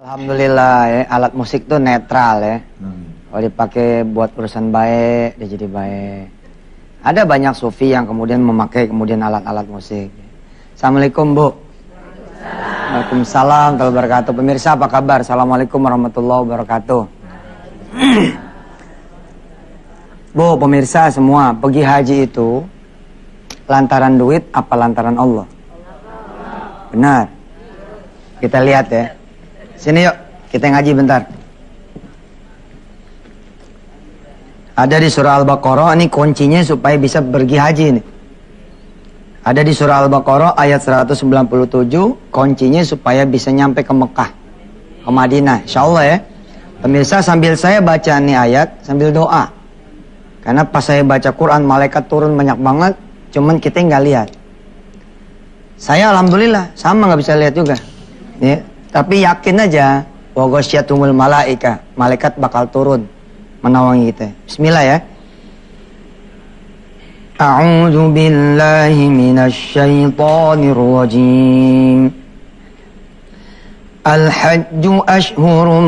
Alhamdulillah ya, alat musik tuh netral ya. Kalau dipakai buat urusan baik, dia jadi baik. Ada banyak sufi yang kemudian memakai alat-alat musik. Assalamualaikum Bu. Waalaikumsalam warahmatullahi wabarakatuh. Pemirsa apa kabar? Assalamualaikum warahmatullahi wabarakatuh. Bu, pemirsa semua, pergi haji itu lantaran duit apa lantaran Allah? Benar. Kita lihat ya. Sini yuk, kita ngaji bentar. Ada di surah Al-Baqarah, ini kuncinya supaya bisa pergi haji nih. Ada di surah Al-Baqarah ayat 197, kuncinya supaya bisa nyampe ke Mekah, ke Madinah, insyaallah ya. Pemirsa sambil saya baca nih ayat, sambil doa. Karena pas saya baca Quran, malaikat turun banyak banget, cuman kita nggak lihat. Saya alhamdulillah, sama nggak bisa lihat juga. Ya. Tapi yakin aja, wa ghasyyatumul malaika, malaikat bakal turun menawangi kita. Bismillah ya. A'udzu billahi minasy syaithanir rajim. Al-hajju ashhurun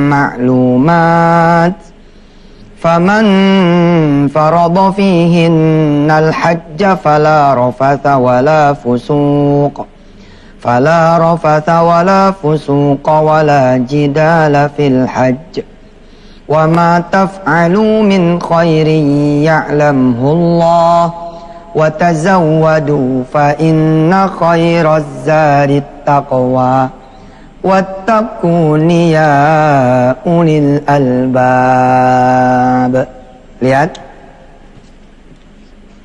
ma'lumat. Faman farada fihinnal hajja fala rafatha wala fusuq. فلا رفث ولا فسوق ولا جدال في الحج وما تفعلوا من خير يعلمه الله وتزودوا فإن خير الزاد التقوى واتقون يا أولي الألباب. Lihat,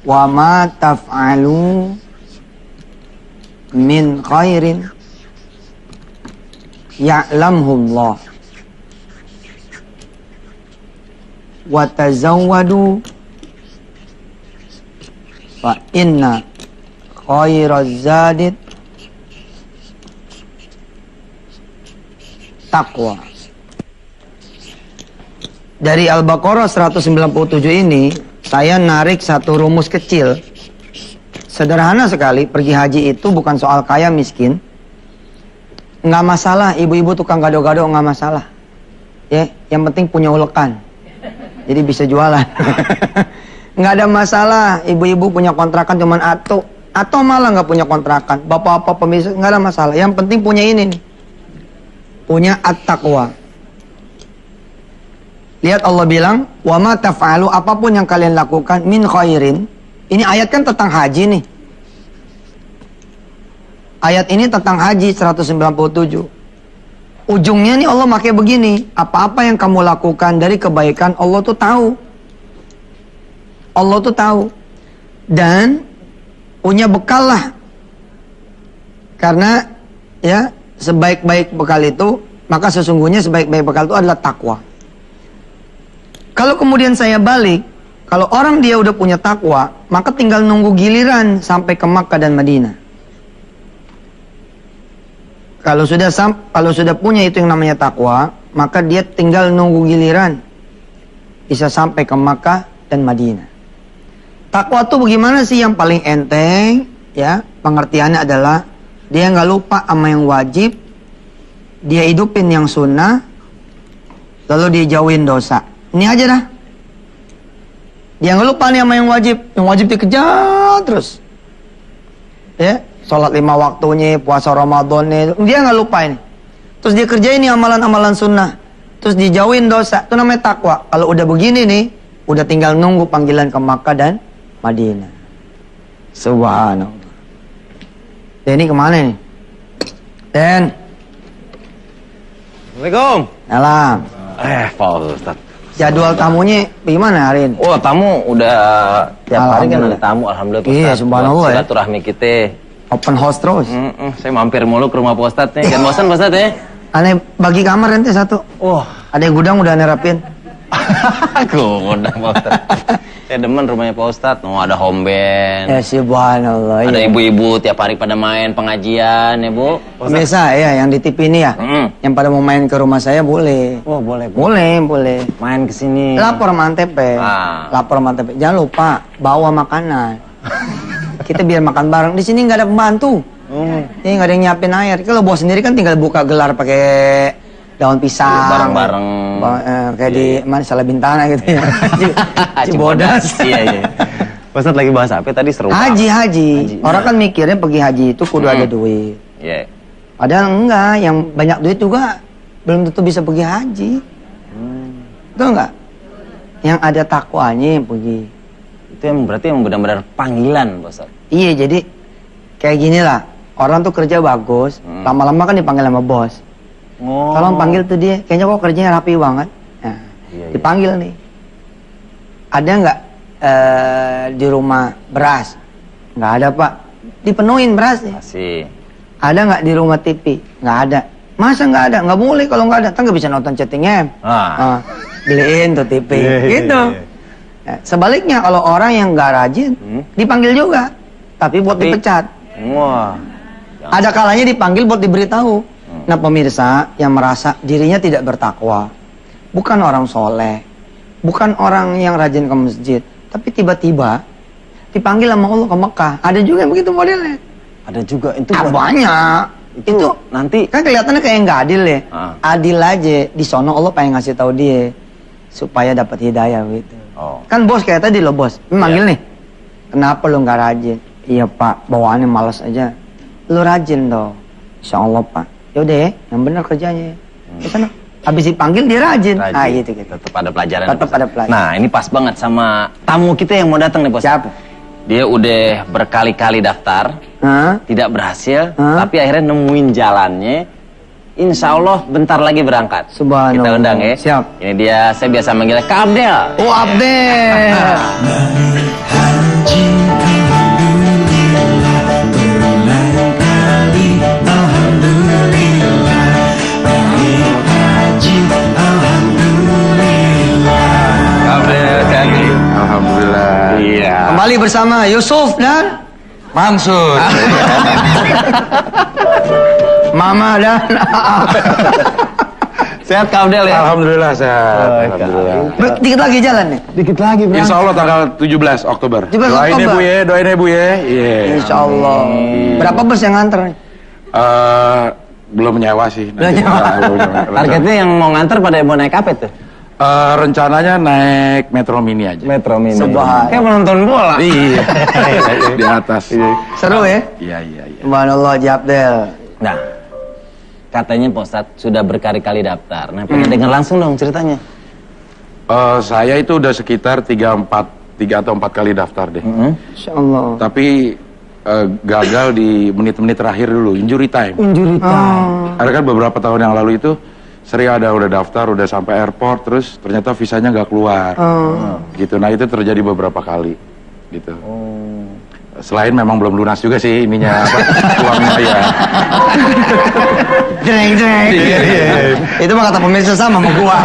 وما تفعلوا min khairin ya'lamhullah wa tazawwadu fa inna khairaz zadid taqwa. Dari Al-Baqarah 197 ini saya narik satu rumus kecil. Sederhana sekali, pergi haji itu bukan soal kaya miskin. Nggak masalah, ibu-ibu tukang gado-gado nggak masalah. Ya, yang penting punya ulekan. Jadi bisa jualan. Nggak ada masalah, ibu-ibu punya kontrakan cuman atau malah nggak punya kontrakan. Bapak-bapak pemirsa nggak ada masalah. Yang penting punya ini nih. Punya at-taqwa. Lihat Allah bilang, wa ma taf'alu, apapun yang kalian lakukan min khairin. Ini ayat kan tentang haji nih. Ayat ini tentang haji 197. Ujungnya nih Allah pakai begini. Apa-apa yang kamu lakukan dari kebaikan Allah tuh tahu. Allah tuh tahu. Dan punya bekal lah. Karena ya sebaik-baik bekal itu, maka sesungguhnya sebaik-baik bekal itu adalah takwa. Kalau kemudian saya balik, kalau orang dia udah punya takwa, maka tinggal nunggu giliran sampai ke Makkah dan Madinah. Kalau sudah punya itu yang namanya takwa, maka dia tinggal nunggu giliran bisa sampai ke Makkah dan Madinah. Takwa itu bagaimana sih? Yang paling enteng, ya pengertiannya adalah dia nggak lupa sama yang wajib, dia hidupin yang sunnah, lalu dia jauhin dosa. Ini aja dah. Dia nggak lupa nih sama yang wajib dikejar terus. Ya, sholat 5 waktunya, puasa Ramadannya, dia nggak lupa ini. Terus dia kerjain nih amalan-amalan sunnah, terus dijauhin dosa, itu namanya takwa. Kalau udah begini nih, udah tinggal nunggu panggilan ke Makkah dan Madinah. Subhanallah. Ini kemana nih? Den. Assalamualaikum. Salam. Pak Ustadz. Jadwal tamunya gimana hari ini? Oh, tamu udah tiap hari kan ada tamu, alhamdulillah Pak Iya, Ustadz. subhanallah ya. Silaturahmi kita. Open house terus. Saya mampir mulu ke rumah Pak Ustadz nih. Jangan bosan Pak Ustadz ya. Aneh bagi kamar nanti satu. Wah, Ada yang gudang udah aneh rapin. gudang Pak Ustadz. Saya demen rumahnya Pak Ustadz. Oh, ada home band. Ya subhanallah. Ada ya. ibu-ibu tiap hari pada main pengajian ya Bu. Pemirsa ya yang di TV ini ya. Yang pada mau main ke rumah saya boleh. Oh, boleh Bu. Boleh. Main ke sini. Lapor sama Antep. Lapor sama Antep. Jangan lupa bawa makanan. Kita biar makan bareng. Di sini nggak ada pembantu. Ini nggak ada yang nyiapin air. Kalau bawa sendiri kan tinggal buka gelar pakai daun pisang. Bareng-bareng. Kayak di mana Salah Bintana gitu ya. Cibodas. Iya. Pak Ustadz lagi bahas apa tadi seru? Haji. Orang kan mikirnya pergi haji itu kudu ada duit. Iya. Padahal enggak, yang banyak duit juga belum tentu bisa pergi haji. Betul enggak? Yang ada takwanya yang pergi. Itu yang berarti yang benar-benar panggilan, Pak Ustadz. Iya, jadi kayak gini lah. Orang tuh kerja bagus, lama-lama kan dipanggil sama bos. Oh. Kalau panggil tuh dia, kayaknya kok kerjanya rapi banget. Nah, dipanggil nih. Ada nggak di rumah beras? Nggak ada, Pak. Dipenuhin berasnya. Masih. Ada nggak di rumah TV? Nggak ada. Masa nggak ada? Nggak boleh kalau nggak ada. Kan nggak bisa nonton chatting M. Beliin tuh TV. Gitu. Nah, sebaliknya kalau orang yang nggak rajin, dipanggil juga. Tapi buat dipecat. Wah. Ada kalanya dipanggil buat diberitahu. Nah, pemirsa yang merasa dirinya tidak bertakwa, bukan orang soleh, bukan orang yang rajin ke masjid, tapi tiba-tiba dipanggil sama Allah ke Mekah. Ada juga yang begitu modelnya. Ada juga itu. Banyak. Itu nanti kan kelihatannya kayak nggak adil ya. Adil aja. Di sono Allah pengen ngasih tahu dia supaya dapat hidayah gitu. Kan bos kayak tadi loh bos, manggil nih. Kenapa lo nggak rajin? Iya Pak, bawaannya malas aja. Lo rajin dong. Insya Allah Pak. Yaudah ya, yang benar kerjanya. Di sana. Habis dipanggil dia rajin. Ah gitu. Tetap ada pelajaran. Tetap ada pelajaran. Nah ini pas banget sama tamu kita yang mau datang nih bos. Siapa? Dia udah berkali-kali daftar, tidak berhasil, tapi akhirnya nemuin jalannya. Insya Allah bentar lagi berangkat. Subhanallah. Kita undang ya. Siap. Ini dia, saya biasa manggilnya Kak Abdel. Oh Abdel. Alhamdulillah. Iya. Kembali bersama Yusuf dan Mansur. Mama dan Sehat Kak Abdel ya? Alhamdulillah sehat. Alhamdulillah. Dikit lagi jalan nih. Dikit lagi berangkat. Insya Allah tanggal 17 Oktober. 17 Doain ya Oktober. Bu ya, doain ya Bu ya. Iya. Insya Allah. Berapa bus yang nganter nih? Belum nyewa sih. Belum nyewa. Targetnya yang mau nganter pada mau naik apa itu? Rencananya naik Metro Mini aja. Metro Mini. Subhanallah. Kayak menonton bola. Iya. Di atas. Seru ya? Iya. Subhanallah Haji Abdel. Nah, katanya Pak Ustadz sudah berkali-kali daftar. Nah, pengen dengar langsung dong ceritanya. Saya itu udah sekitar 3 atau 4 kali daftar deh. Insya Allah. Tapi gagal di menit-menit terakhir dulu, injury time. Injury time. Ada kan beberapa tahun yang lalu itu sering udah daftar, udah sampai airport, terus ternyata visanya nggak keluar. Gitu. Nah itu terjadi beberapa kali. Gitu. Selain memang belum lunas juga sih ininya uangnya ya. Jreng. Itu mah kata pemirsa sama gua.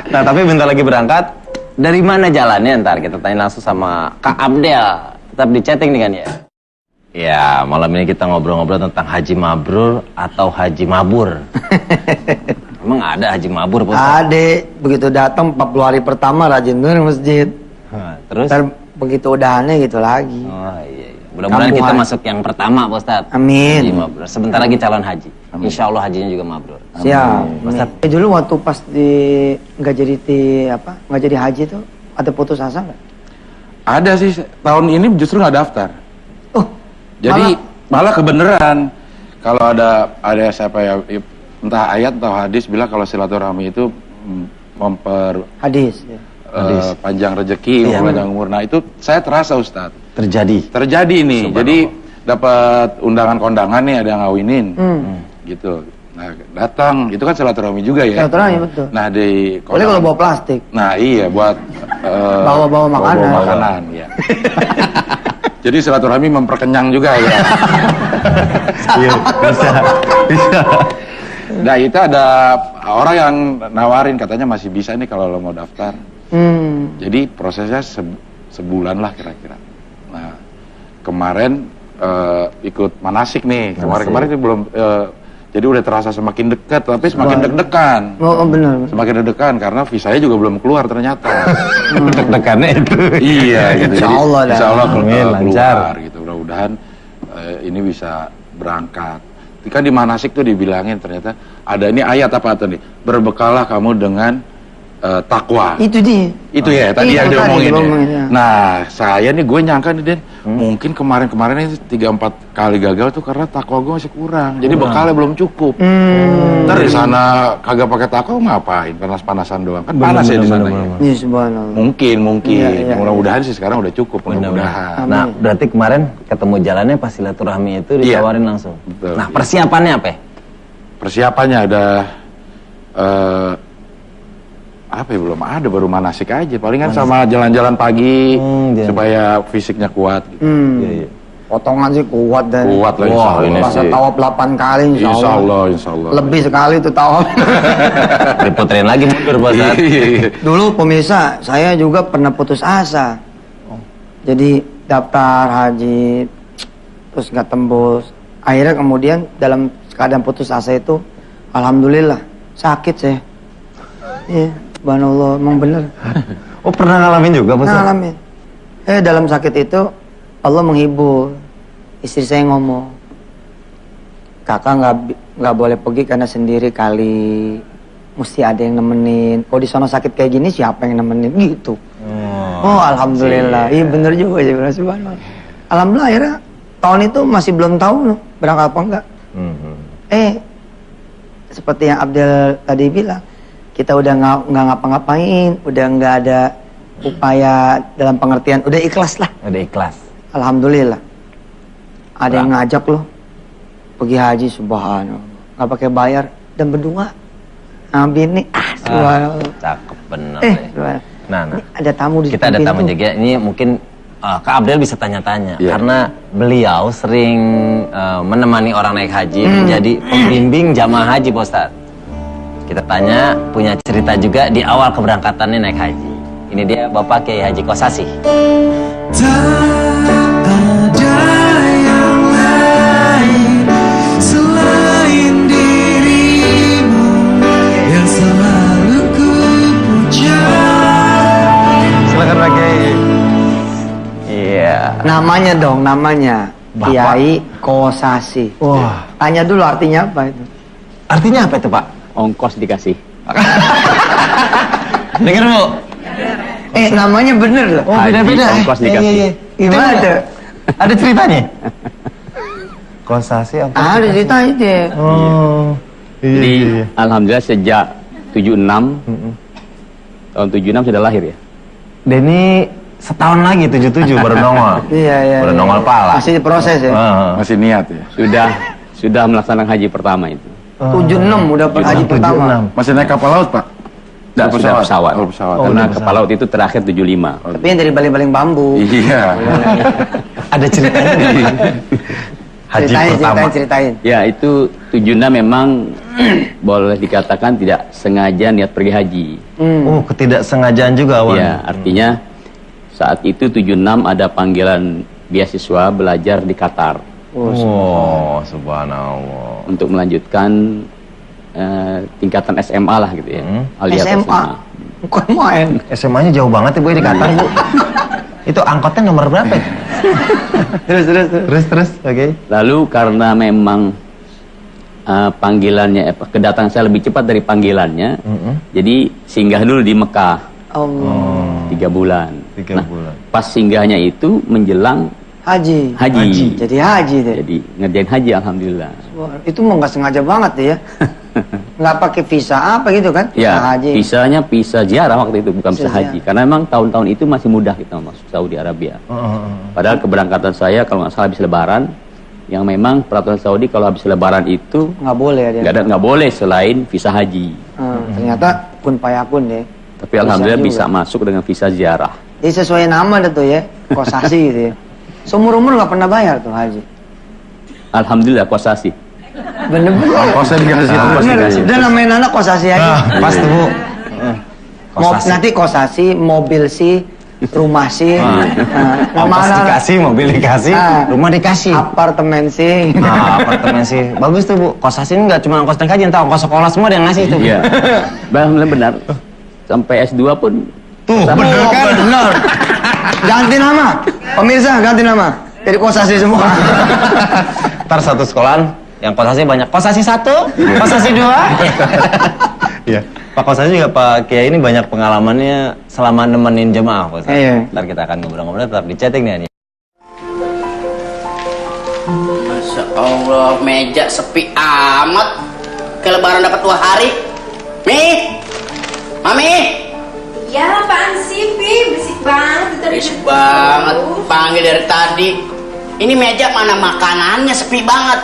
Nah, tapi bentar lagi berangkat. Dari mana jalannya ntar kita tanya langsung sama Kak Abdel. Tetap di chatting dengan ya. Ya, malam ini kita ngobrol-ngobrol tentang Haji Mabrur atau Haji Mabur. Emang ada Haji Mabur, Pak Ustadz? Ade, begitu datang 40 hari pertama rajin tuh di masjid. Terus? Ntar begitu udahannya gitu lagi. Oh iya. Mudah-mudahan kita Kampungan. masuk yang pertama, Pak Ustadz. Amin. Haji Mabrur. Sebentar lagi calon haji. Insya Allah hajinya juga mabrur. Siap. Dulu waktu pas nggak jadi haji tuh ada putus asa nggak? Ada sih, tahun ini justru nggak daftar. Oh, Jadi malah kebenaran kalau ada siapa ya, entah ayat atau hadis bilang kalau silaturahmi itu hadis. panjang rezeki, panjang umur. Nah itu saya terasa Ustadz. Terjadi nih. Jadi dapat undangan kondangan nih, ada yang ngawinin, gitu. Nah datang, itu kan silaturahmi juga ya. Silaturahmi betul. Nah di Boleh kalau bawa plastik. Nah iya buat bawa makanan. Bawa makanan ya. Jadi silaturahmi memperkenyang juga ya. Iya, bisa. Nah itu ada orang yang nawarin katanya masih bisa nih kalau lo mau daftar. Jadi prosesnya sebulan lah kira-kira. Nah kemarin ikut manasik nih. Kemarin ini belum. Jadi udah terasa semakin dekat, tapi semakin deg-degan. Oh benar. Semakin deg-degan karena visanya juga belum keluar ternyata. Deg-degannya itu. Iya gitu. Insya Allah Insya Allah Amin, keluar lancar. gitu. Mudah-mudahan ini bisa berangkat. Kan di manasik tuh dibilangin ternyata ada ini ayat apa tuh nih, berbekalah kamu dengan takwa. Itu dia. Itu ya tadi Itu yang tadi diomongin ya. ya. Nah saya nih gue nyangka nih Den, mungkin kemarin-kemarin ini 3-4 kali gagal tuh karena takwa gue masih kurang. Jadi bekalnya belum cukup. Ntar di sana kagak pakai takwa ngapain? Panas-panasan doang. Kan panas ya di sana. Ya. Iya, subhanallah. Mungkin. Iya. Mudah-mudahan sih sekarang udah cukup. Mudah-mudahan. Nah, berarti kemarin ketemu jalannya pas silaturahmi itu ditawarin langsung. Betul, Nah, iya. persiapannya apa? Persiapannya ada apa ya, belum ada, baru manasik aja. Palingan sama jalan-jalan pagi supaya fisiknya kuat. Gitu. Iya, iya. Potongan sih kuat dan Kuat lah insya Wah, Allah. ini masa sih. tawaf 8 kali insya Allah. Insya Allah. Lebih sekali tuh tawaf. Diputerin lagi mundur Pak Ustadz. Iya. Dulu pemirsa, saya juga pernah putus asa. Jadi daftar haji terus nggak tembus. Akhirnya kemudian dalam keadaan putus asa itu, alhamdulillah sakit saya. Iya, subhanallah, emang bener. Oh, pernah ngalamin juga Pak Ustadz? Ngalamin. Dalam sakit itu Allah menghibur. Istri saya ngomong, kakak nggak boleh pergi karena sendiri kali, mesti ada yang nemenin. Kalau di sana sakit kayak gini siapa yang nemenin gitu. Oh alhamdulillah, iya bener juga ya subhanallah. Alhamdulillah akhirnya tahun itu masih belum tahu loh berangkat apa enggak. Seperti yang Abdel tadi bilang, kita udah nggak ngapa-ngapain, udah nggak ada upaya dalam pengertian, udah ikhlas lah. Udah ikhlas. Alhamdulillah. Ada yang ngajak loh pergi haji, subhanallah, nggak pakai bayar dan berdua. Nah bini, subhanallah. Cakep bener. Subhanallah. Nah, Ini ada tamu di kita ada pintu. tamu jaga. Ini mungkin Kak Abdel bisa tanya-tanya Iya. karena beliau sering menemani orang naik haji, menjadi pembimbing jamaah haji Pak Ustadz. Kita tanya, punya cerita juga di awal keberangkatannya naik haji. Ini dia Bapak Kiai Haji Kosasi. Silakan Pak Kiai. Iya. Namanya dong, namanya Bapak. Kiai Kosasi. Wah. Tanya dulu artinya apa itu. Artinya apa itu Pak? Ongkos dikasih. Dengar Bu. Namanya bener loh. Oh beda-beda. Ongkos dikasih. Iya. Gimana tuh? Ada ceritanya? Kosasi apa? Ada ceritanya deh. Oh. Jadi alhamdulillah sejak 76 tahun 76 sudah lahir ya. Denny setahun lagi 77 baru nongol. Iya. Baru nongol pala. Masih proses ya. Masih niat ya. Sudah melaksanakan haji pertama itu. 76 udah haji pertama. Masih naik kapal laut Pak? Sudah pesawat. Oh, pesawat. Karena kapal laut itu terakhir 75. Tapi yang dari baling-baling bambu. Iya. Ada ceritanya di haji pertama. Ceritain. Ya itu 76 memang boleh dikatakan tidak sengaja niat pergi haji. Oh, ketidaksengajaan juga awalnya. Ya artinya saat itu 76 ada panggilan beasiswa belajar di Qatar Oh, subhanallah. untuk melanjutkan tingkatan SMA lah gitu ya. Alias SMA. Bukan main. SMA-nya jauh banget ya Bu di Qatar Bu. Itu angkotnya nomor berapa ya? Terus, oke. Lalu karena memang panggilannya, kedatangan saya lebih cepat dari panggilannya, jadi singgah dulu di Mekah Allah. 3 bulan. 3 bulan. Pas singgahnya itu menjelang Haji. Jadi haji deh. Jadi ngerjain haji alhamdulillah. Wah, itu mau nggak sengaja banget deh ya. Nggak pakai visa apa gitu kan? Visa Ya, haji. visanya visa ziarah waktu itu bukan Visa visa haji. Karena memang tahun-tahun itu masih mudah kita masuk Saudi Arabia. Padahal keberangkatan saya kalau nggak salah habis Lebaran, yang memang peraturan Saudi kalau habis Lebaran itu Nggak boleh ya dia. nggak boleh selain visa haji. Ternyata kun payakun deh. Tapi alhamdulillah juga. bisa masuk dengan visa ziarah. Jadi sesuai nama dah tuh ya, Kosasi gitu ya. Seumur-umur nggak pernah bayar tuh haji. Alhamdulillah Kosasi. Bener-bener. Ongkosnya dikasih. Bener. Udah namain anak Kosasi aja. Pas tuh Bu. Nanti Kosasi, mobil sih, rumah sih. Ongkos dikasih, mobil dikasih, rumah dikasih. Apartemen sih. Apartemen sih. Bagus tuh Bu. Kosasi ini nggak cuma ongkos naik haji, entah ongkos sekolah semua dia yang ngasih tuh. Iya. Alhamdulillah benar. Sampai S2 pun Tuh, bener kan? Bener. Ganti nama. Pemirsa, ganti nama. Jadi kosasi semua. Ntar satu sekolahan yang kosasi banyak. Kosasi 1, kosasi 2. Iya. Pak Kosasi juga Pak Kiai ini banyak pengalamannya selama nemenin jemaah Pak Ustaz. Iya. Ntar kita akan ngobrol-ngobrol tetap di chatting nih. Masya Allah, meja sepi amat. Kayak lebaran dapat 2 hari. Mi, Mami. Ya apaan sih, Pi? Berisik banget. Berisik banget, panggil dari tadi. Ini meja mana makanannya sepi banget.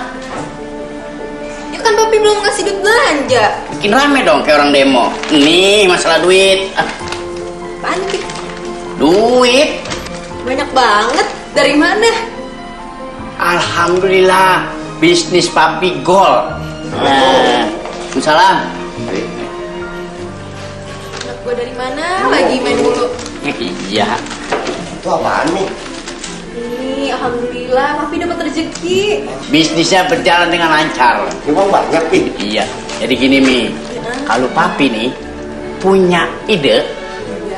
Ya kan Papi belum ngasih duit belanja. Bikin rame dong kayak orang demo. Nih masalah duit. Apaan, Pi? Duit. Banyak banget. Dari mana? Alhamdulillah, bisnis Papi gol. Nah, salam. Anak gua dari mana? Lagi main mulu. Iya. Itu apaan nih? Nih, Alhamdulillah Papi dapat rezeki. Bisnisnya berjalan dengan lancar. Emang banyak, Pi? Iya. Jadi gini Mi, kalau Papi nih punya ide,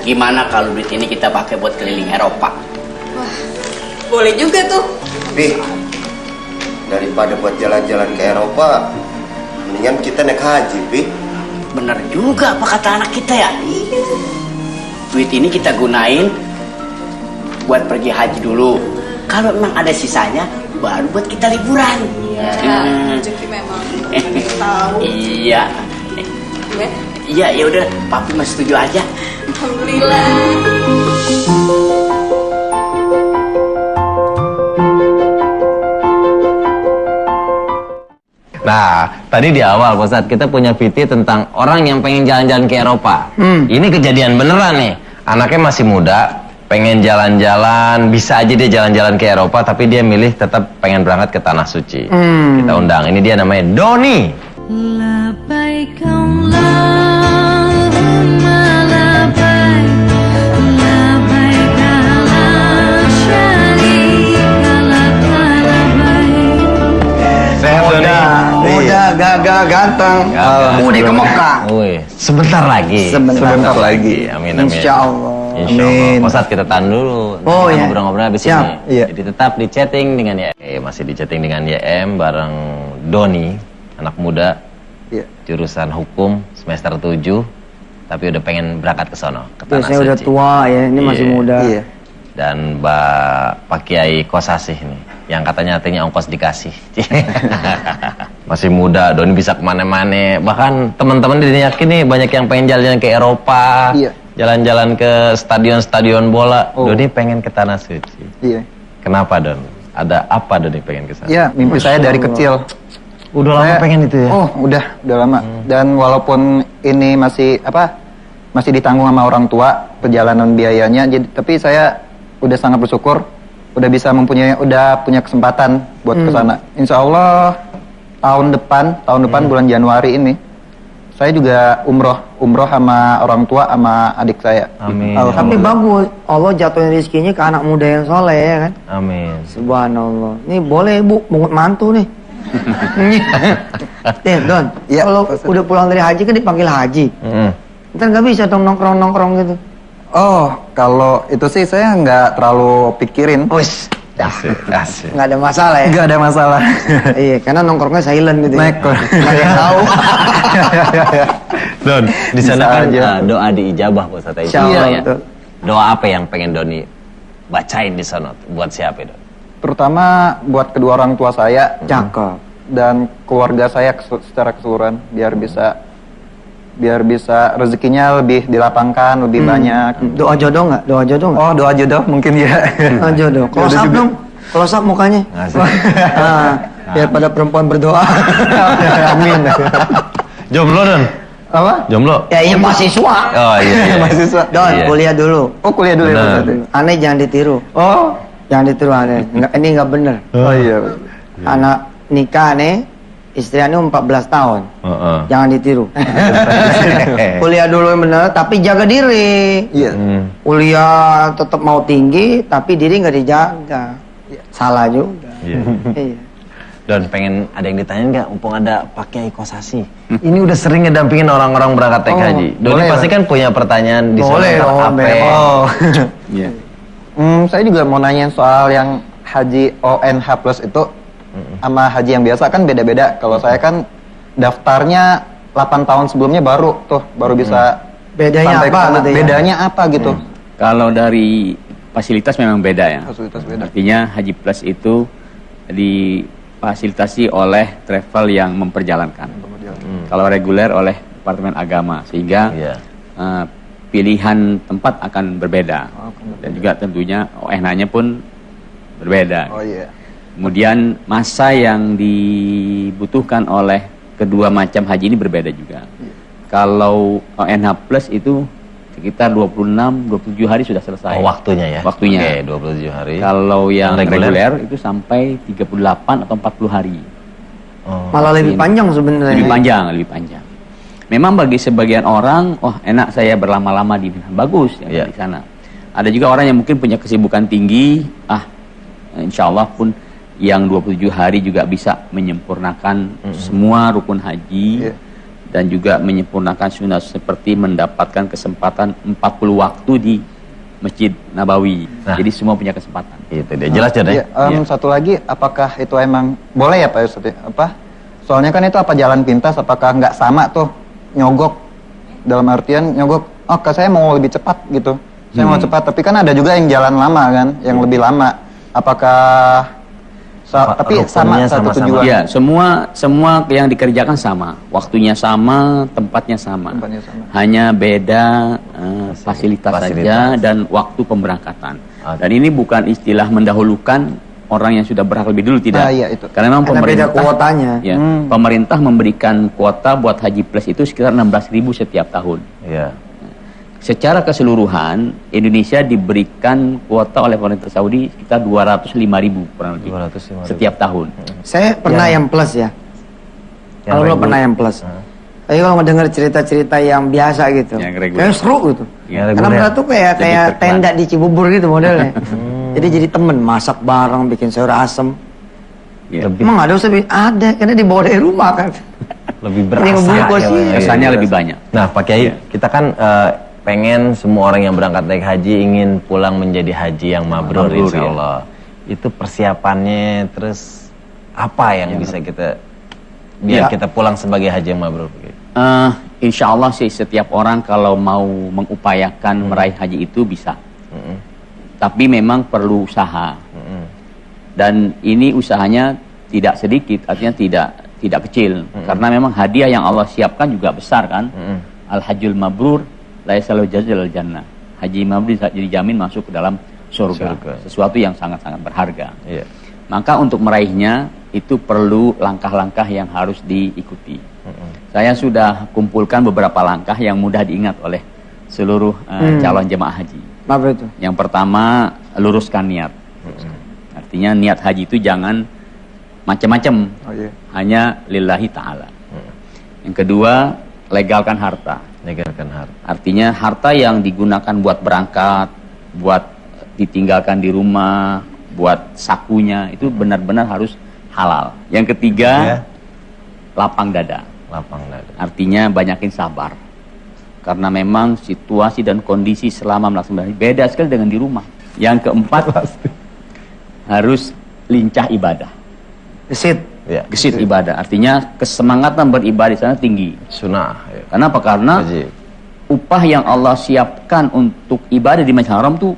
gimana kalau duit ini kita pakai buat keliling Eropa? Wah, boleh juga tuh. Pi, daripada buat jalan-jalan ke Eropa, mendingan kita naik haji, Pi. Bener juga apa kata anak kita ya? Duit ini kita gunain buat pergi haji dulu. Kalau memang ada sisanya, baru buat kita liburan. Iya, rezeki memang. Tahu. Iya. Gimana? Iya, ya udah, Papi mah setuju aja. Alhamdulillah. Nah, tadi di awal Pak Ustadz, kita punya VT tentang orang yang pengen jalan-jalan ke Eropa. Ini kejadian beneran nih. Anaknya masih muda, pengen jalan-jalan, bisa aja dia jalan-jalan ke Eropa, tapi dia milih tetap pengen berangkat ke Tanah Suci. Kita undang, ini dia namanya Doni. Labbaik Allahumma labbaik, labbaik la syarika lak labbaik. Sehat Doni? Muda, gagah, ganteng. Udah ke Mekah. Wih, sebentar lagi. Sebentar lagi. Amin, amin. Insya Allah. Insya Allah. Pak Ustadz, kita tahan dulu. Oh, Kita iya. ngobrol-ngobrol habis Siap. ini. Jadi tetap di chatting dengan YM. Masih di chatting dengan YM bareng Doni, anak muda. Jurusan hukum semester 7. Tapi udah pengen berangkat ke sono, ke Tanah Saya udah Suci. tua ya, ini masih Iya. muda. Dan Pak Kiai Kosasih nih, yang katanya artinya ongkos dikasih. Masih muda, Doni bisa kemana-mana. Bahkan teman-teman dia yakin nih banyak yang pengen jalan-jalan ke Eropa, jalan-jalan ke stadion-stadion bola. Doni pengen ke Tanah Suci. Iya. Kenapa Don? Ada apa Doni pengen ke sana? Iya, mimpi saya dari kecil. Udah lama Saya- pengen itu ya? Oh, udah lama. Dan walaupun ini masih masih ditanggung sama orang tua perjalanan biayanya, tapi saya udah sangat bersyukur udah punya kesempatan buat ke sana. Insya Allah tahun depan bulan Januari ini saya juga umroh sama orang tua sama adik saya. Amin. Tapi bagus, Allah jatuhin rezekinya ke anak muda yang soleh ya kan. Amin. Subhanallah. Nih boleh Bu, mungut mantu nih. Don, kalau udah pulang dari haji kan dipanggil haji. Ntar nggak bisa dong nongkrong-nongkrong gitu. Oh, kalau itu sih saya nggak terlalu pikirin. Wis, Asik. nggak ada masalah ya. Nggak ada masalah. Iya, karena nongkrongnya silent gitu. Nek. Nggak ada yang tahu. Don, di sana Bisa kan aja. doa diijabah Pak Ustadz. Insya Allah, ya. betul. Doa apa yang pengen Doni bacain di sana? Buat siapa Don? Terutama buat kedua orang tua saya Cakep. dan keluarga saya secara keseluruhan biar bisa rezekinya lebih dilapangkan, lebih banyak. Doa jodoh nggak? Doa jodoh nggak? Oh, doa jodoh mungkin ya. Doa jodoh. Close up dong. Close up mukanya. Asik. Biar pada perempuan berdoa. Amin. Jomblo Don? Apa? Jomblo? Ya iya mahasiswa. Oh iya. Mahasiswa. Don, Iya. kuliah dulu. Oh, kuliah dulu ya, Benar. Ustaz? Aneh jangan ditiru. Oh. Jangan ditiru aneh. Ini nggak bener. Oh iya. Anak nikah nih, istri ane 14 tahun. Heeh. Jangan ditiru. Kuliah dulu yang bener, tapi jaga diri. Iya. Kuliah tetap mau tinggi, tapi diri nggak dijaga. Salah juga. Iya. Iya. Don, pengen ada yang ditanyain nggak? Mumpung ada Pak Kiai Kosasi. Ini udah sering ngedampingin orang-orang berangkat naik haji. Doni boleh, pasti kan punya pertanyaan di Boleh sana. dong, Apa? Beb. Oh. Iya. Saya juga mau nanya soal yang haji ONH plus itu sama haji yang biasa kan beda-beda. Kalau saya kan daftarnya 8 tahun sebelumnya baru bisa Bedanya sampai apa ke sana. gitu ya? Bedanya apa gitu? Kalau dari fasilitas memang beda ya. Fasilitas beda. Artinya Haji Plus itu difasilitasi oleh travel yang memperjalankan. Kalau reguler oleh Departemen Agama, sehingga Iya. pilihan tempat akan berbeda. Dan juga tentunya ONH-nya pun berbeda. Oh iya. Kemudian masa yang dibutuhkan oleh kedua macam haji ini berbeda juga. Kalau ONH Plus itu sekitar 26-27 hari sudah selesai. Oh, waktunya ya? Waktunya. Oke, 27 hari. Kalau yang Yang reguler? reguler itu sampai 38 atau 40 hari. Oh. Malah lebih panjang sebenarnya. Lebih panjang, lebih panjang. Memang bagi sebagian orang, oh enak saya berlama-lama di Mina. Bagus ya, Iya. di sana. Ada juga orang yang mungkin punya kesibukan tinggi, insya Allah pun yang 27 hari juga bisa menyempurnakan semua rukun haji. Iya. Dan juga menyempurnakan sunnah seperti mendapatkan kesempatan 40 waktu di Masjid Nabawi. Nah. Jadi semua punya kesempatan. Itu dia. Jelas John ya? Iya, satu lagi, apakah itu emang boleh ya Pak Ustadz? Soalnya kan itu apa jalan pintas, apakah nggak sama tuh nyogok, dalam artian nyogok, oh saya mau lebih cepat gitu, saya mau cepat, tapi kan ada juga yang jalan lama kan, yang lebih lama. Apakah tapi sama rukunnya satu sama-sama? tujuan? Iya, semua yang dikerjakan sama, waktunya sama, tempatnya sama. Tempatnya sama. Hanya beda fasilitas saja dan waktu pemberangkatan. Oke. Dan ini bukan istilah mendahulukan orang yang sudah berhak lebih dulu, tidak. Iya, itu. Karena memang Karena beda pemerintah kuotanya. Ya, pemerintah memberikan kuota buat Haji Plus itu sekitar 16.000 setiap tahun. Iya. Secara keseluruhan Indonesia diberikan kuota oleh pemerintah Saudi sekitar 205.000 kurang lebih 205.000 setiap tahun. Saya pernah yang plus ya. Yang Kalau lo reguler. pernah yang plus. Tapi kalau mendengar cerita-cerita yang biasa gitu, Yang reguler. kayak seru gitu. Yang Karena reguler. mereka tuh kayak Lebih terkenal. tenda di Cibubur gitu modelnya. Jadi temen masak bareng, bikin sayur asem. Ya. Lebih Emang ada Ustaz? Ada, karena dibawa dari rumah kan. lebih Yang berasa. ngebungkus ya, sih. Pak. Kesannya Iya, lebih berasa. banyak. Nah, Pak Kiai, kita kan pengen semua orang yang berangkat naik haji ingin pulang menjadi haji yang mabrur, Mabrur, insya Allah. Itu persiapannya, terus apa yang bisa kita biar Ya. kita pulang sebagai haji yang mabrur? Pak Kiai? Insya Allah sih setiap orang kalau mau mengupayakan meraih haji itu bisa. Tapi memang perlu usaha. Dan ini usahanya tidak sedikit, artinya tidak kecil. Karena memang hadiah yang Allah siapkan juga besar kan. Al-Hajjul Mabrur laisa lahu jazal jannah. Haji mabrur dijamin masuk ke dalam surga. Sesuatu yang sangat-sangat berharga. Iya. Maka untuk meraihnya itu perlu langkah-langkah yang harus diikuti. Saya sudah kumpulkan beberapa langkah yang mudah diingat oleh seluruh calon jemaah haji. Apa itu? Yang pertama, luruskan niat. Artinya niat haji itu jangan macam-macam. Oh iya. Hanya lillahi ta'ala. Yang kedua, legalkan harta. Negarakan harta. Artinya harta yang digunakan buat berangkat, buat ditinggalkan di rumah, buat sakunya, itu benar-benar harus halal. Yang ketiga, Ya. lapang dada. Lapang dada. Artinya banyakin sabar. Karena memang situasi dan kondisi selama melaksanakan haji beda sekali dengan di rumah. Yang keempat, harus lincah ibadah. Gesit. Ya. Gesit ibadah. Artinya kesemangatan beribadah di sana tinggi. Sunnah. Ya. Kenapa? Karena Wajib. upah yang Allah siapkan untuk ibadah di Masjidil Haram tuh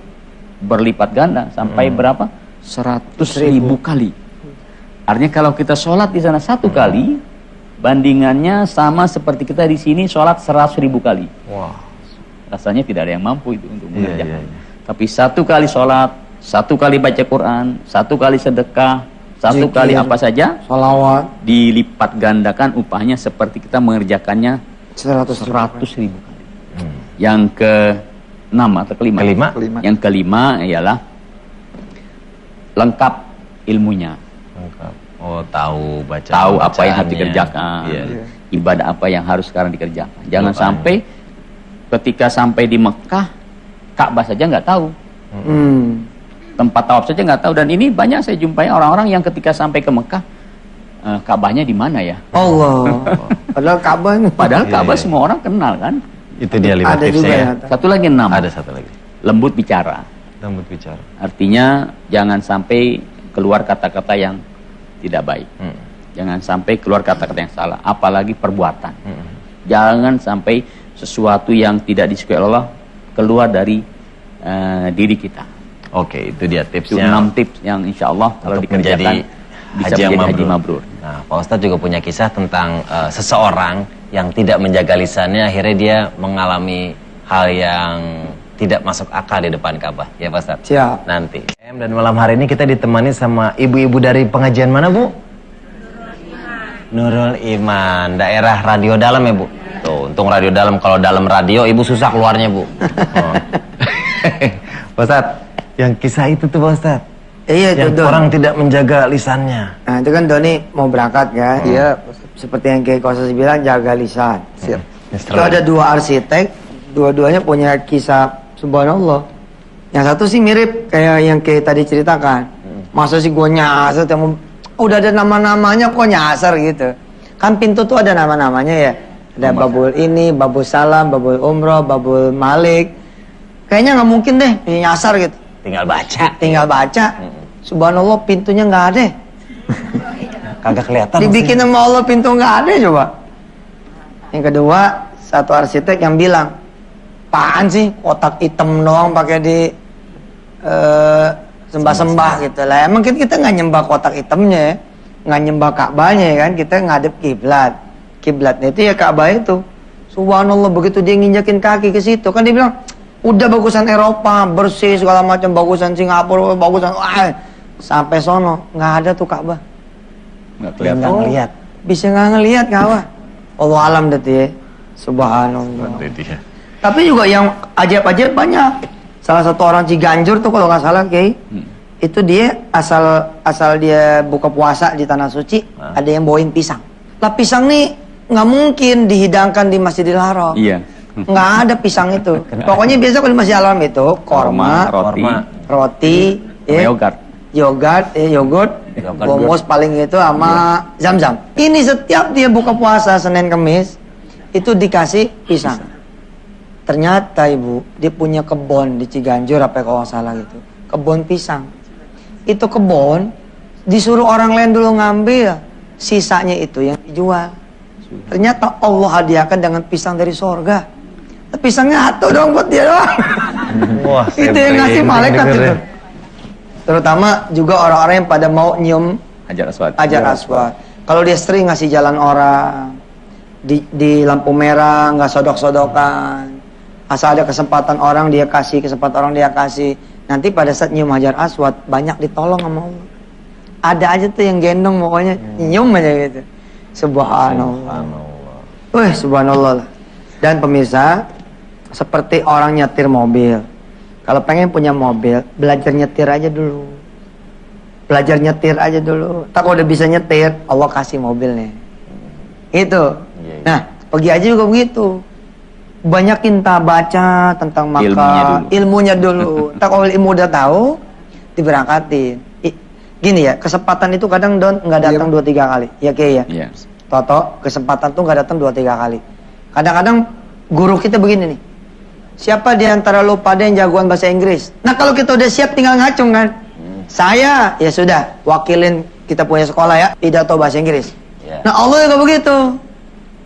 berlipat ganda sampai berapa? 100.000 kali. Artinya kalau kita sholat di sana satu kali, bandingannya sama seperti kita di sini sholat 100.000 kali. Wah. Rasanya tidak ada yang mampu itu untuk Iya, mengerjakan. iya, iya. Tapi satu kali sholat, satu kali baca Quran, satu kali sedekah, satu Zikir, kali apa saja, Salawat. dilipat gandakan upahnya seperti kita mengerjakannya 100.000. kali. Yang ke-6 atau kelima? Kelima? Yang kelima ialah lengkap ilmunya. Lengkap. Oh, tahu baca. Tahu apa yang harus bacaannya. dikerjakan. Iya. Ibadah apa yang harus sekarang dikerjakan. Jangan Doanya. sampai ketika sampai di Mekah, Ka'bah saja nggak tahu. Tempat tawaf saja nggak tahu. Dan ini banyak saya jumpai orang-orang yang ketika sampai ke Mekah, Ka'bahnya di mana ya? Allah. Padahal Ka'bah ini. Padahal Iya, Ka'bah iya. semua orang kenal kan. Itu dia 5 Ada juga tipsnya ya. ya. Satu lagi 6. Ada satu lagi. Lembut bicara. Lembut bicara. Artinya jangan sampai keluar kata-kata yang tidak baik. Jangan sampai keluar kata-kata yang salah, apalagi perbuatan. Jangan sampai sesuatu yang tidak disukai Allah keluar dari diri kita. Oke, itu dia Itu tipsnya 6 tips yang insya Allah kalau untuk menjadi dikerjakan bisa haji yang menjadi haji mabrur. mabrur. Nah, Pak Ustadz juga punya kisah tentang seseorang yang tidak menjaga lisannya, akhirnya dia mengalami hal yang tidak masuk akal di depan Ka'bah. Ya Pak Ustadz? Siap. Nanti. Dan malam hari ini kita ditemani sama ibu-ibu dari pengajian mana, Bu? Nurul Iman, daerah Radio Dalam ya, Bu? Tuh, untung Radio Dalam. Kalau dalam radio, ibu susah keluarnya, Bu. Oh. Pak Ustadz, yang kisah itu tuh Pak Ustadz. Iya, itu Yang Don. orang tidak menjaga lisannya. Nah, itu kan Doni mau berangkat kan? Iya. Seperti yang Kiai Kosas bilang, jaga lisan. Itu ada 2 arsitek, dua-duanya punya kisah subhanallah. Yang satu sih mirip kayak yang Kiai tadi ceritakan. Masa sih gue nyasar, udah ada nama-namanya kok nyasar gitu. Kan pintu tuh ada nama-namanya ya. Ada babul ini, babul salam, babul umroh, babul malik. Kayaknya nggak mungkin deh nyasar gitu. Tinggal baca. Tinggal baca. Subhanallah pintunya nggak ada. Kagak kelihatan. Dibikin sama Allah pintu nggak ada coba. Yang kedua, satu arsitek yang bilang, apaan sih kotak hitam doang pakai di sembah-sembah gitu lah. Emang kita nggak nyembah kotak hitamnya ya, nggak nyembah Ka'bahnya ya kan, kita ngadep kiblat. Kiblatnya itu ya Ka'bah itu. Subhanallah, begitu dia nginjakin kaki ke situ kan dia bilang, udah bagusan Eropa, bersih segala macam, bagusan Singapura, bagusan sampai sono nggak ada tuh Ka'bah. Nggak kelihatan. Nggak ngelihat. Bisa nggak ngelihat Ka'bah. Allah alam deh ya. Subhanallah. Tapi juga yang ajaib-ajaib banyak. Salah satu orang Ciganjur tuh kalau nggak salah Kiai, itu dia asal dia buka puasa di tanah suci, ada yang bawain pisang. Lah pisang nih nggak mungkin dihidangkan di Masjidil Haram. Iya. Nggak ada pisang itu. Pokoknya biasa kalau di Masjidil Haram itu korma, roti, ya, yogurt, bomos paling itu sama zam-zam. Ini setiap dia buka puasa Senin Kemis itu dikasih pisang. Ternyata ibu, dia punya kebun di Ciganjur apa kalau nggak salah gitu. Kebun pisang. Itu kebun disuruh orang lain dulu ngambil, sisanya itu yang dijual. Ternyata Allah hadiahkan dengan pisang dari sorga. Pisangnya satu dong buat dia doang. Wah, itu yang ngasih malaikat itu. Terutama juga orang-orang yang pada mau nyium Hajar Aswad. Hajar Aswad. Kalau dia sering ngasih jalan orang di lampu merah, nggak sodok-sodokan. Asal ada kesempatan orang dia kasih, kesempatan orang dia kasih. Nanti pada saat nyium Hajar Aswad banyak ditolong sama Allah. Ada aja tuh yang gendong pokoknya nyium aja gitu. Subhanallah. Wih, subhanallah lah. Dan pemirsa, seperti orang nyetir mobil. Kalau pengen punya mobil, belajar nyetir aja dulu. Belajar nyetir aja dulu. Tak udah bisa nyetir, Allah kasih mobilnya. Itu. Nah, pergi aja juga begitu. Banyakin baca tentang Makkah, ilmunya dulu. Tak kalau ilmu udah tahu, diberangkatin. Gini ya, kesempatan itu kadang nggak datang 2-3 kali. Ya kayak ya. Toto, kesempatan tuh nggak datang 2-3 kali. Kadang-kadang guru kita begini nih. Siapa di antara lo pada yang jagoan bahasa Inggris? Nah kalau kita udah siap tinggal ngacung kan. Saya ya sudah wakilin kita punya sekolah ya, pidato bahasa Inggris. Nah Allah juga begitu.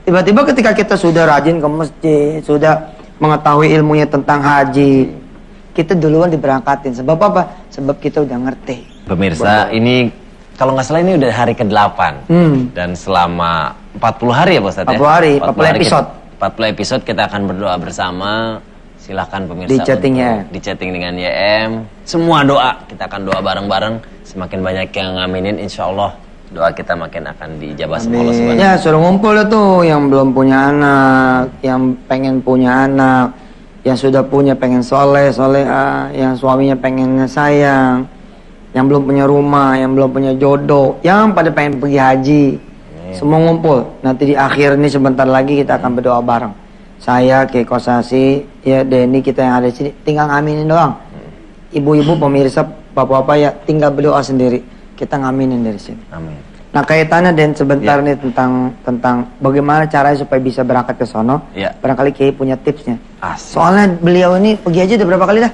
Tiba-tiba ketika kita sudah rajin ke masjid, sudah mengetahui ilmunya tentang haji, kita duluan diberangkatin. Sebab apa? Sebab kita udah ngerti. Pemirsa, ini kalau nggak salah ini udah hari ke-8 dan selama 40 hari ya Pak Ustadz ya? 40 hari, 40 episode. 40 episode kita akan berdoa bersama. Silahkan pemirsa di chattingnya, di chatting dengan YM. Semua doa kita akan doa bareng-bareng. Semakin banyak yang ngaminin, insya Allah doa kita makin akan dijabah sama Allah Subhanahu. Ya suruh ngumpul tuh yang belum punya anak, yang pengen punya anak, yang sudah punya pengen soleha, yang suaminya pengen sayang, yang belum punya rumah, yang belum punya jodoh, yang pada pengen pergi haji. Semua ngumpul. Nanti di akhir ini sebentar lagi kita akan berdoa bareng. Saya, Kiai Kosasi, ya Denny, kita yang ada di sini tinggal ngaminin doang. Ibu-ibu pemirsa, bapak-bapak ya tinggal berdoa sendiri. Kita ngaminin dari sini. Amin. Nah kaitannya Dan sebentar nih tentang bagaimana caranya supaya bisa berangkat ke sono. Barangkali Kiai punya tipsnya. Soalnya beliau ini pergi aja udah berapa kali dah?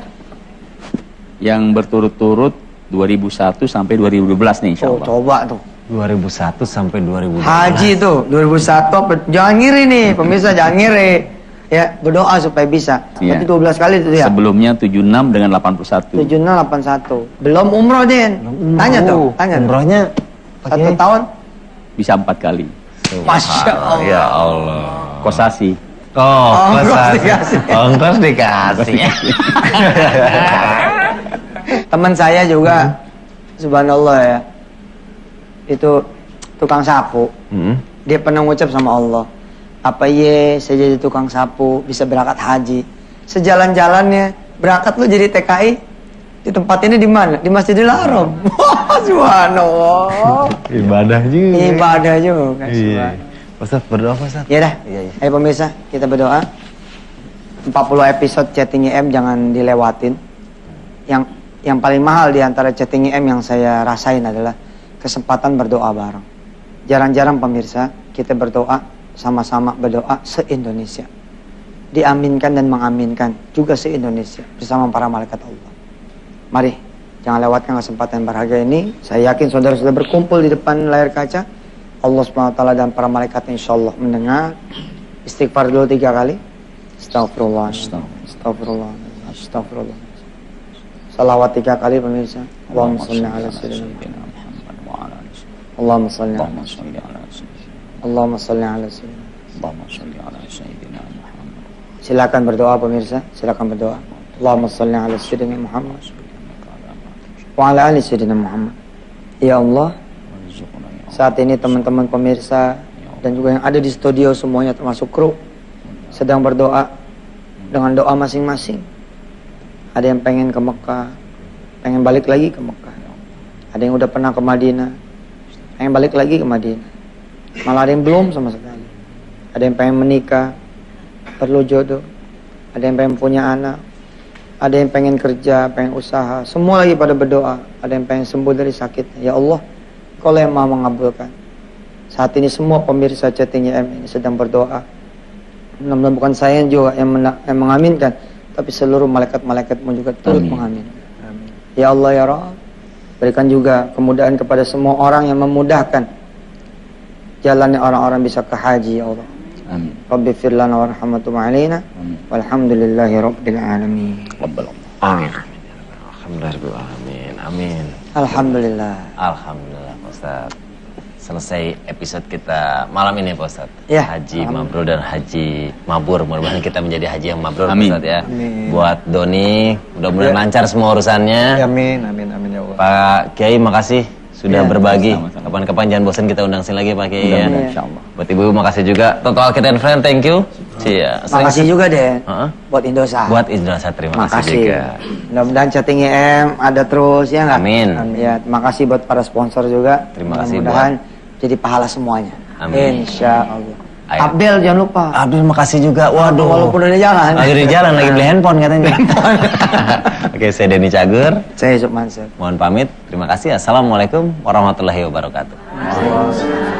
Yang berturut-turut 2001 sampai 2012 nih insya Oh, Allah. coba tuh. 2001 sampai 2012. Haji tuh 2001. Jangan ngiri nih, pemirsa jangan ngiri. Ya, berdoa supaya bisa. Iya. Berarti 12 kali itu ya. Sebelumnya 76 dengan 81. 7681. Belum umroh, Den. Tanya tuh, tanya. tuh. Umrohnya 1 tahun Bisa 4 kali. Masya Allah. Ya Allah. Kosasi. Oh, Ongkos dikasih. Ongkos dikasih. Teman saya juga subhanallah ya. Itu tukang sapu. Dia pernah ngucap sama Allah, apa ye saya jadi tukang sapu bisa berangkat haji. Sejalan-jalannya berangkat lu jadi TKI di tempat ini di mana? Di Masjidil Haram. Wah, subhanallah. Ibadah juga. Ibadah juga. Iya. Ustaz berdoa Ustaz. Ya dah. Iya, iya. Ayo pemirsa, kita berdoa. 40 episode Chatting IM jangan dilewatin. Yang paling mahal di antara Chatting IM yang saya rasain adalah kesempatan berdoa bareng. Jarang-jarang pemirsa kita berdoa sama-sama berdoa se-Indonesia. Diaminkan dan mengaminkan juga se-Indonesia bersama para malaikat Allah. Mari, jangan lewatkan kesempatan berharga ini. Saya yakin saudara sudah berkumpul di depan layar kaca. Allah SWT dan para malaikat insyaallah mendengar. Istighfar dulu 3 kali. Astagfirullah. Astagfirullah. Astagfirullah. Salawat 3 kali pemirsa. Allahumma shalli ala sayyidina Muhammad. Allahumma shalli ala sayyidina. Allahumma shalli ala sayyidina. Silakan berdoa pemirsa, silakan berdoa. Allahumma shalli ala sayyidina Muhammad wa ala ali sayyidina Muhammad. Ya Allah, saat ini teman-teman pemirsa dan juga yang ada di studio semuanya termasuk kru sedang berdoa dengan doa masing-masing. Ada yang pengen ke Mekah, pengen balik lagi ke Mekah. Ada yang udah pernah ke Madinah, pengen balik lagi ke Madinah. Malah ada yang belum sama sekali. Ada yang pengen menikah, perlu jodoh. Ada yang pengen punya anak. Ada yang pengen kerja, pengen usaha. Semua lagi pada berdoa. Ada yang pengen sembuh dari sakit. Ya Allah, Kau yang Maha mengabulkan. Saat ini semua pemirsa Chatting IM ini sedang berdoa. Mudah-mudahan bukan saya juga yang mengaminkan, tapi seluruh malaikat-malaikatmu juga turut mengaminkan. Ya Allah ya Rabb, berikan juga kemudahan kepada semua orang yang memudahkan jalannya orang-orang bisa ke haji ya Allah. Amin. Rabbi firlana warhamatu ma'alina. Walhamdulillahi rabbil alamin. Amin. Alhamdulillah. Amin. Amin. Alhamdulillah. Alhamdulillah Pak Ustaz. Selesai episode kita malam ini Pak Ustaz. Ya. Haji mabrur dan haji mabur. Mudah-mudahan kita menjadi haji yang mabrur Pak Amin. Ustaz ya. Amin. Buat Doni, mudah-mudahan lancar semua urusannya. Amin, amin, amin ya Allah. Pak Kiai makasih sudah Ya, berbagi. sama-sama. Kapan-kapan jangan bosan kita undang sini lagi Pak Kiai ya. Mudah-mudahan insyaallah. Buat Ibu makasih juga. Total Kid and Friend, thank you. Cia. Makasih juga deh Heeh. buat Indosat. Buat Indosat, terima kasih Makasih. juga. Mudah-mudahan Chatting IM ada terus ya nggak? Amin. Ya, terima kasih buat para sponsor juga. Terima kasih, Mudah-mudahan jadi pahala semuanya. Amin. Insya Allah. Ayo. Abdel jangan lupa. Abdul makasih juga. Waduh. Walaupun udah jalan. Lagi di jalan, lagi beli handphone katanya. Oke, saya Denny Cagur. Saya Yusuf Mansur. Mohon pamit. Terima kasih. Assalamualaikum warahmatullahi wabarakatuh.